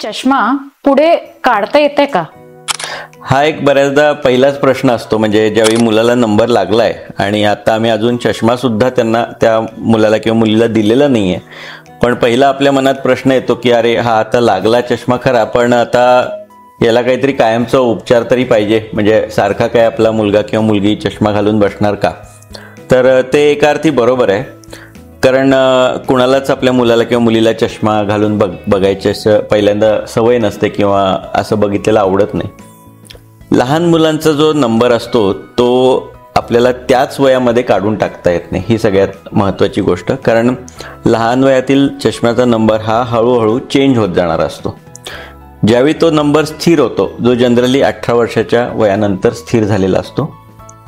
चष्मा पुढे काढता येते का? हा एक बऱ्याचदा पहिलाच प्रश्न असतो. म्हणजे ज्यावेळी मुलाला नंबर लागलाय आणि आता आम्ही अजून चष्मा सुद्धा त्यांना त्या मुलाला किंवा मुलीला दिलेला नाहीये, पण पहिला आपल्या मनात प्रश्न येतो की अरे हा आता लागला चष्मा खरा, पण आता याला काहीतरी कायमचा उपचार तरी पाहिजे. म्हणजे सारखा काय आपला मुलगा किंवा मुलगी चष्मा घालून बसणार का? तर ते एका अर्थी बरोबर आहे, कारण कुणालाच आपल्या मुलाला किंवा मुलीला चष्मा घालून बघायची पहिल्यांदा सवय नसते किंवा असं बघितलेलं आवडत नाही. लहान मुलांचा जो नंबर असतो तो आपल्याला त्याच वयामध्ये काढून टाकता येत नाही, ही सगळ्यात महत्त्वाची गोष्ट. कारण लहान वयातील चष्म्याचा नंबर हा हळूहळू चेंज होत जाणार असतो. ज्यावेळी तो नंबर स्थिर होतो, जो जनरली 18 वर्षाच्या वयानंतर स्थिर झालेला असतो,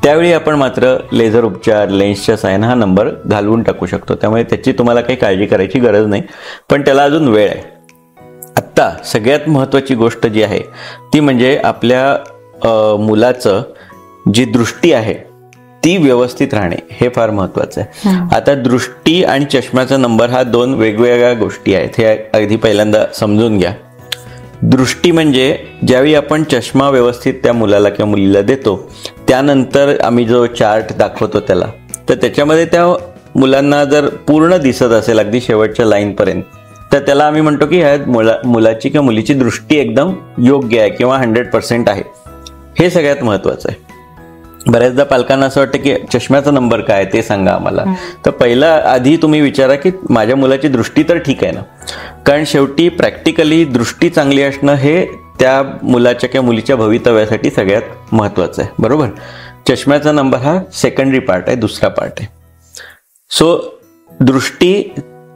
त्यावेळी आपण मात्र लेझर उपचार, लेन्सच्या साहाय्याने हा नंबर घालवून टाकू शकतो. त्यामुळे त्याची तुम्हाला काही काळजी करायची गरज नाही, पण त्याला अजून वेळ आहे. आत्ता सगळ्यात महत्त्वाची गोष्ट जी आहे ती म्हणजे आपल्या मुलाचं जी दृष्टी आहे ती व्यवस्थित राहणे, हे फार महत्त्वाचं आहे. आता दृष्टी आणि चष्म्याचा नंबर हा दोन वेगवेगळ्या गोष्टी आहेत, हे अगदी पहिल्यांदा समजून घ्या. दृष्टी म्हणजे ज्यावेळी आपण चष्मा व्यवस्थित त्या मुलाला किंवा मुलीला देतो, त्यानंतर आम्ही जो चार्ट दाखवतो त्याला, तर त्याच्यामध्ये त्या मुलांना जर पूर्ण दिसत असेल अगदी शेवटच्या लाईनपर्यंत, तर त्याला आम्ही म्हणतो की ह्या मुलाची किंवा मुलीची दृष्टी एकदम योग्य आहे किंवा 100% आहे. हे सगळ्यात महत्त्वाचं आहे. बऱ्याचदा पालकांना असं वाटतं की चष्म्याचा नंबर काय ते सांगा आम्हाला. तर पहिला आधी तुम्ही विचारा की माझ्या मुलाची दृष्टी तर ठीक आहे ना, कारण शेवटी प्रॅक्टिकली दृष्टी चांगली असणं हे त्या मुलाच्या किंवा मुलीच्या भवितव्यासाठी सगळ्यात महत्त्वाचं आहे, बरोबर. चष्म्याचा नंबर हा सेकंडरी पार्ट आहे, दुसरा पार्ट आहे. सो दृष्टी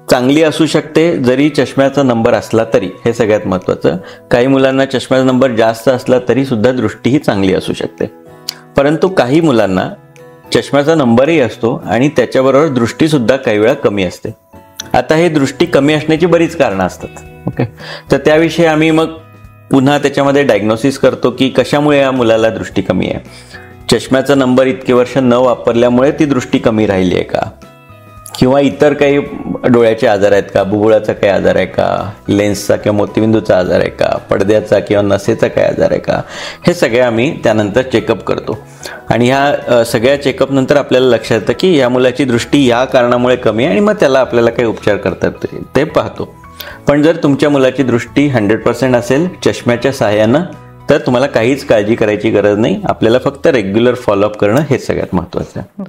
चांगली असू शकते जरी चष्म्याचा नंबर असला तरी, हे सगळ्यात महत्त्वाचं. काही मुलांना चष्म्याचा नंबर जास्त असला तरी सुद्धा दृष्टी ही चांगली असू शकते. परंतु काही मुलांना चष्म्याचा नंबरही असतो आणि त्याच्याबरोबर दृष्टी सुद्धा काही वेळा कमी असते. आता हे दृष्टी कमी असण्याची बरीच कारणं असतात, ओके. तर त्याविषयी आम्ही मग पुन्हा त्याच्यामध्ये डायग्नोसिस करतो की कशामुळे या मुलाला दृष्टी कमी आहे. चष्म्याचा नंबर इतके वर्ष न वापरल्यामुळे ती दृष्टी कमी राहिली आहे का, किंवा इतर काही डोळ्याचे आजार आहेत का, बुबुळाचा काही आजार आहे का, लेन्सचा किंवा मोतीबिंदूचा आजार आहे का, पडद्याचा किंवा नसेचा काही आजार आहे का, हे सगळे आम्ही त्यानंतर चेकअप करतो. आणि ह्या सगळ्या चेकअप नंतर आपल्याला लक्षात येतं की या मुलाची दृष्टी या कारणामुळे कमी आहे आणि मग त्याला आपल्याला काही उपचार करता येतील ते पाहतो. पण जर तुमच्या मुलाची दृष्टी 100% असेल चष्म्याच्या सहाय्यानं, तर तुम्हाला काहीच काळजी करायची गरज नाही. आपल्याला फक्त रेग्युलर फॉलोअप करणं हे सगळ्यात महत्त्वाचं आहे.